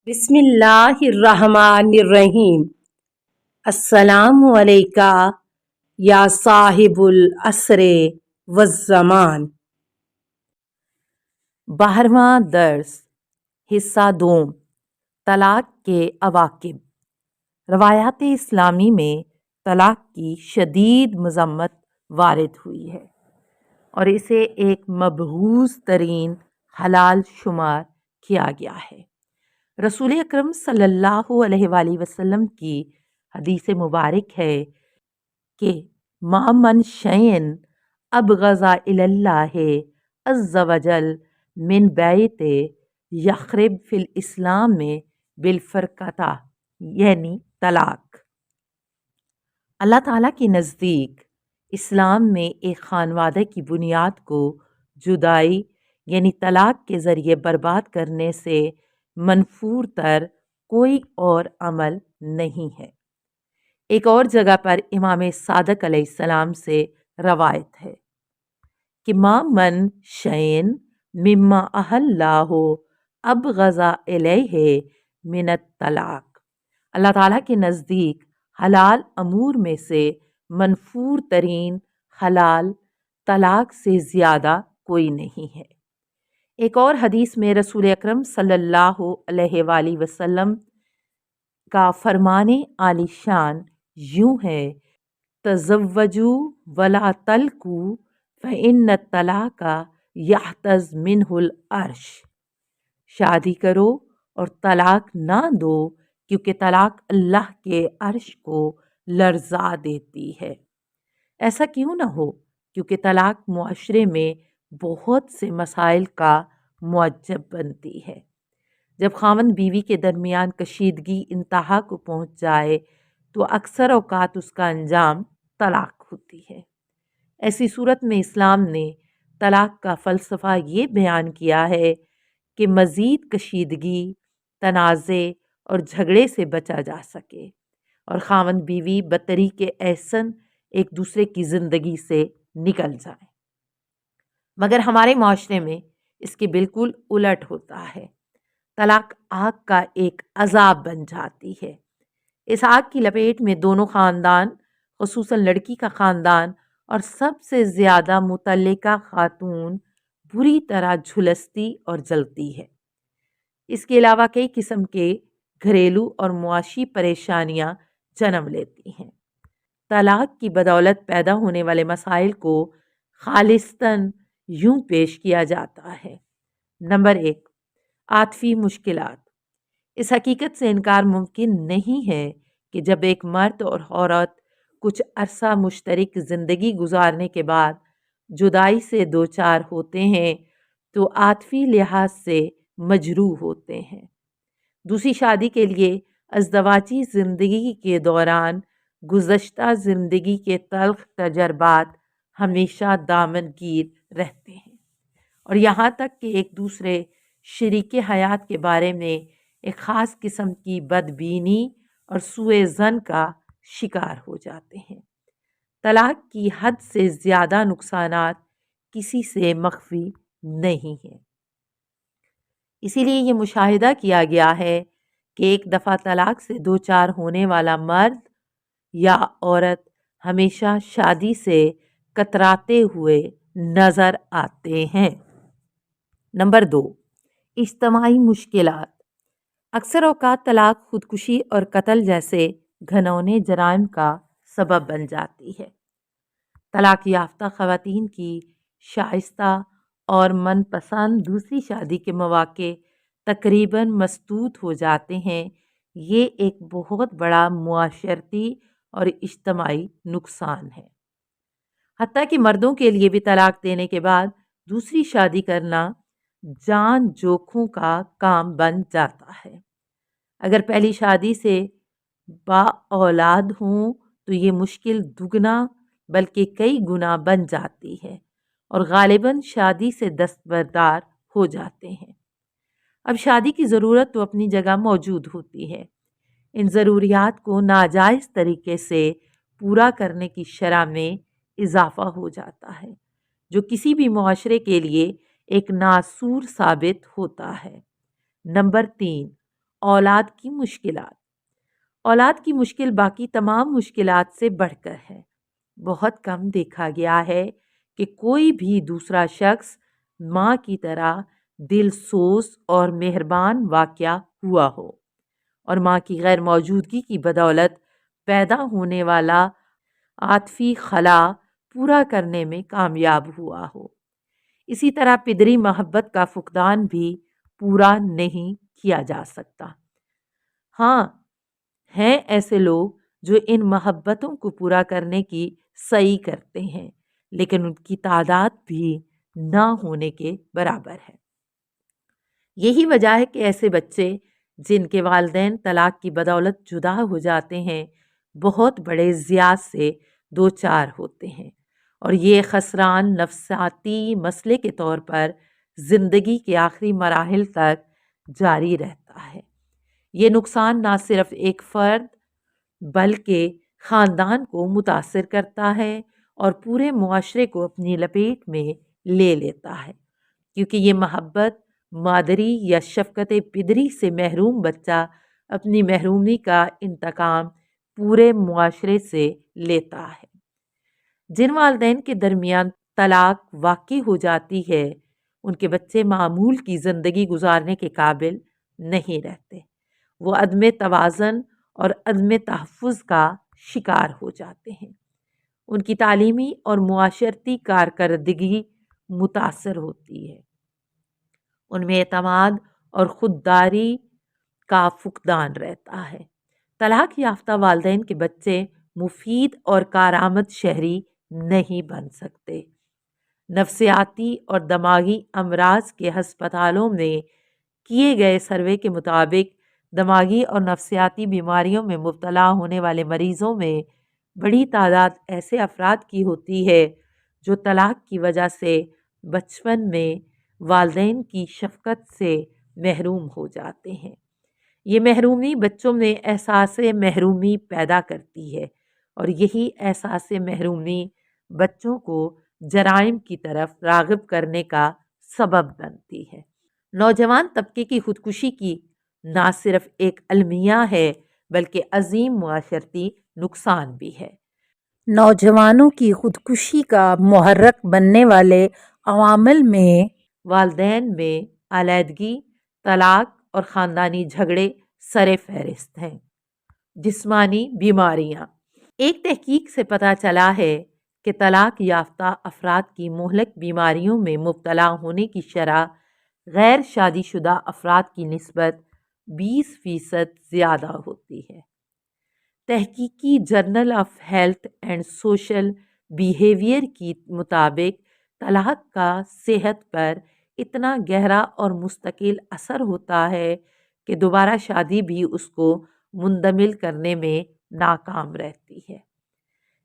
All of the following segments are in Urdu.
بسم اللہ الرحمن الرحیم۔ السلام علیکہ یا صاحب العصر والزمان۔ 12واں درس، حصہ دوم، طلاق کے عواقب۔ روایات اسلامی میں طلاق کی شدید مذمت وارد ہوئی ہے اور اسے ایک مبغوض ترین حلال شمار کیا گیا ہے۔ رسول اکرم صلی اللہ علیہ وآلہ وسلم کی حدیث مبارک ہے کہ ما من شیء ابغض الی اللہ عز وجل من بیت یخرب فی الاسلام بالفرقۃ، یعنی طلاق۔ اللہ تعالیٰ کے نزدیک اسلام میں ایک خانوادہ کی بنیاد کو جدائی یعنی طلاق کے ذریعے برباد کرنے سے منفور تر کوئی اور عمل نہیں ہے۔ ایک اور جگہ پر امام صادق علیہ السلام سے روایت ہے کہ ما من شیء مما احل اللہ ابغض الیہ من الطلاق۔ اللہ تعالیٰ کے نزدیک حلال امور میں سے منفور ترین حلال طلاق سے زیادہ کوئی نہیں ہے۔ ایک اور حدیث میں رسول اکرم صلی اللہ علیہ وآلہ وسلم کا فرمان عالی شان یوں ہے: تزوجوا ولا طلقوا فإن الطلاق یحتز منہ العرش۔ شادی کرو اور طلاق نہ دو کیونکہ طلاق اللہ کے عرش کو لرزا دیتی ہے۔ ایسا کیوں نہ ہو؟ کیونکہ طلاق معاشرے میں بہت سے مسائل کا موجب بنتی ہے۔ جب خاوند بیوی کے درمیان کشیدگی انتہا کو پہنچ جائے تو اکثر اوقات اس کا انجام طلاق ہوتی ہے۔ ایسی صورت میں اسلام نے طلاق کا فلسفہ یہ بیان کیا ہے کہ مزید کشیدگی، تنازع اور جھگڑے سے بچا جا سکے اور خاوند بیوی بطریق احسن ایک دوسرے کی زندگی سے نکل جائیں۔ مگر ہمارے معاشرے میں اس کے بالکل الٹ ہوتا ہے۔ طلاق آگ کا ایک عذاب بن جاتی ہے۔ اس آگ کی لپیٹ میں دونوں خاندان، خصوصاً لڑکی کا خاندان اور سب سے زیادہ متعلقہ خاتون بری طرح جھلستی اور جلتی ہے۔ اس کے علاوہ کئی قسم کے گھریلو اور معاشی پریشانیاں جنم لیتی ہیں۔ طلاق کی بدولت پیدا ہونے والے مسائل کو خالصتاً یوں پیش کیا جاتا ہے۔ نمبر 1، عاطفی مشکلات۔ اس حقیقت سے انکار ممکن نہیں ہے کہ جب ایک مرد اور عورت کچھ عرصہ مشترک زندگی گزارنے کے بعد جدائی سے دوچار ہوتے ہیں تو عاطفی لحاظ سے مجروح ہوتے ہیں۔ دوسری شادی کے لیے ازدواجی زندگی کے دوران گزشتہ زندگی کے تلخ تجربات ہمیشہ دامنگیر رہتے ہیں اور یہاں تک کہ ایک دوسرے شریک حیات کے بارے میں ایک خاص قسم کی بدبینی اور سوء ظن کا شکار ہو جاتے ہیں۔ طلاق کی حد سے زیادہ نقصانات کسی سے مخفی نہیں ہیں۔ اسی لیے یہ مشاہدہ کیا گیا ہے کہ ایک دفعہ طلاق سے دوچار ہونے والا مرد یا عورت ہمیشہ شادی سے کتراتے ہوئے نظر آتے ہیں۔ نمبر 2، اجتماعی مشکلات۔ اکثر اوقات طلاق خودکشی اور قتل جیسے گھناؤنے جرائم کا سبب بن جاتی ہے۔ طلاق یافتہ خواتین کی شائستہ اور من پسند دوسری شادی کے مواقع تقریباً مسدود ہو جاتے ہیں۔ یہ ایک بہت بڑا معاشرتی اور اجتماعی نقصان ہے۔ حتیٰ کہ مردوں کے لیے بھی طلاق دینے کے بعد دوسری شادی کرنا جان جوکھوں کا کام بن جاتا ہے۔ اگر پہلی شادی سے با اولاد ہوں تو یہ مشکل دگنا بلکہ کئی گنا بن جاتی ہے اور غالباً شادی سے دستبردار ہو جاتے ہیں۔ اب شادی کی ضرورت تو اپنی جگہ موجود ہوتی ہے۔ ان ضروریات کو ناجائز طریقے سے پورا کرنے کی شرح میں اضافہ ہو جاتا ہے جو کسی بھی معاشرے کے لیے ایک ناسور ثابت ہوتا ہے۔ نمبر 3، اولاد کی مشکلات۔ اولاد کی مشکل باقی تمام مشکلات سے بڑھ کر ہے۔ بہت کم دیکھا گیا ہے کہ کوئی بھی دوسرا شخص ماں کی طرح دل سوز اور مہربان واقع ہوا ہو اور ماں کی غیر موجودگی کی بدولت پیدا ہونے والا عاطفی خلا پورا کرنے میں کامیاب ہوا ہو۔ اسی طرح پدری محبت کا فقدان بھی پورا نہیں کیا جا سکتا۔ ہاں، ہیں ایسے لوگ جو ان محبتوں کو پورا کرنے کی سعی کرتے ہیں، لیکن ان کی تعداد بھی نہ ہونے کے برابر ہے۔ یہی وجہ ہے کہ ایسے بچے جن کے والدین طلاق کی بدولت جدا ہو جاتے ہیں بہت بڑے ضیاع سے دوچار ہوتے ہیں، اور یہ خسران نفسیاتی مسئلے کے طور پر زندگی کے آخری مراحل تک جاری رہتا ہے۔ یہ نقصان نہ صرف ایک فرد بلکہ خاندان کو متاثر کرتا ہے اور پورے معاشرے کو اپنی لپیٹ میں لے لیتا ہے، کیونکہ یہ محبت مادری یا شفقت پدری سے محروم بچہ اپنی محرومی کا انتقام پورے معاشرے سے لیتا ہے۔ جن والدین کے درمیان طلاق واقع ہو جاتی ہے ان کے بچے معمول کی زندگی گزارنے کے قابل نہیں رہتے۔ وہ عدم توازن اور عدم تحفظ کا شکار ہو جاتے ہیں۔ ان کی تعلیمی اور معاشرتی کارکردگی متاثر ہوتی ہے۔ ان میں اعتماد اور خودداری کا فقدان رہتا ہے۔ طلاق یافتہ والدین کے بچے مفید اور کارآمد شہری نہیں بن سکتے۔ نفسیاتی اور دماغی امراض کے ہسپتالوں میں کیے گئے سروے کے مطابق دماغی اور نفسیاتی بیماریوں میں مبتلا ہونے والے مریضوں میں بڑی تعداد ایسے افراد کی ہوتی ہے جو طلاق کی وجہ سے بچپن میں والدین کی شفقت سے محروم ہو جاتے ہیں۔ یہ محرومی بچوں میں احساس محرومی پیدا کرتی ہے، اور یہی احساس محرومی بچوں کو جرائم کی طرف راغب کرنے کا سبب بنتی ہے۔ نوجوان طبقے کی خودکشی کی نہ صرف ایک المیہ ہے بلکہ عظیم معاشرتی نقصان بھی ہے۔ نوجوانوں کی خودکشی کا محرک بننے والے عوامل میں والدین میں علیحدگی، طلاق اور خاندانی جھگڑے سر فہرست ہیں۔ جسمانی بیماریاں۔ ایک تحقیق سے پتہ چلا ہے کہ طلاق یافتہ افراد کی مہلک بیماریوں میں مبتلا ہونے کی شرح غیر شادی شدہ افراد کی نسبت 20% زیادہ ہوتی ہے۔ تحقیقی journal of health and social behaviour کے مطابق طلاق کا صحت پر اتنا گہرا اور مستقل اثر ہوتا ہے کہ دوبارہ شادی بھی اس کو مندمل کرنے میں ناکام رہتی ہے۔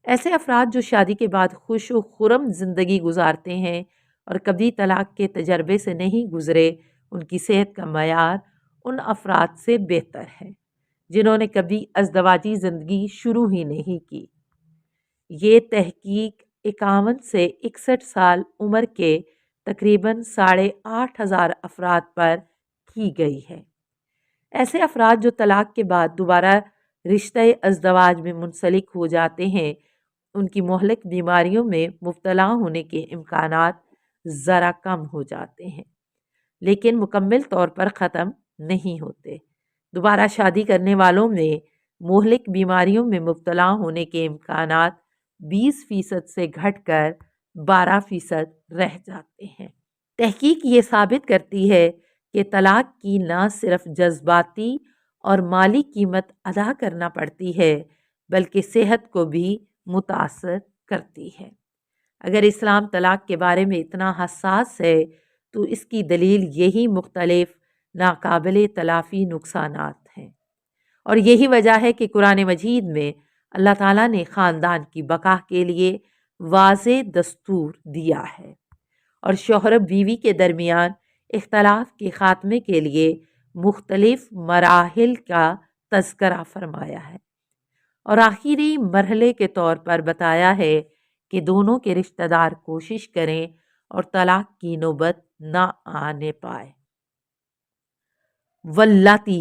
ایسے افراد جو شادی کے بعد خوش و خرم زندگی گزارتے ہیں اور کبھی طلاق کے تجربے سے نہیں گزرے، ان کی صحت کا معیار ان افراد سے بہتر ہے جنہوں نے کبھی ازدواجی زندگی شروع ہی نہیں کی۔ یہ تحقیق 51 سے 61 سال عمر کے تقریباً 8,500 افراد پر کی گئی ہے۔ ایسے افراد جو طلاق کے بعد دوبارہ رشتہ ازدواج میں منسلک ہو جاتے ہیں، ان کی مہلک بیماریوں میں مبتلا ہونے کے امکانات ذرا کم ہو جاتے ہیں، لیکن مکمل طور پر ختم نہیں ہوتے۔ دوبارہ شادی کرنے والوں میں مہلک بیماریوں میں مبتلا ہونے کے امکانات 20% سے گھٹ کر 12% رہ جاتے ہیں۔ تحقیق یہ ثابت کرتی ہے کہ طلاق کی نہ صرف جذباتی اور مالی قیمت ادا کرنا پڑتی ہے بلکہ صحت کو بھی متاثر کرتی ہے۔ اگر اسلام طلاق کے بارے میں اتنا حساس ہے تو اس کی دلیل یہی مختلف ناقابل تلافی نقصانات ہیں، اور یہی وجہ ہے کہ قرآن مجید میں اللہ تعالیٰ نے خاندان کی بقا کے لیے واضح دستور دیا ہے اور شوہر بیوی کے درمیان اختلاف کے خاتمے کے لیے مختلف مراحل کا تذکرہ فرمایا ہے، اور آخری مرحلے کے طور پر بتایا ہے کہ دونوں کے رشتہ دار کوشش کریں اور طلاق کی نوبت نہ آنے پائے۔ واللاتی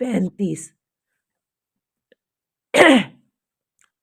35।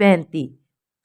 35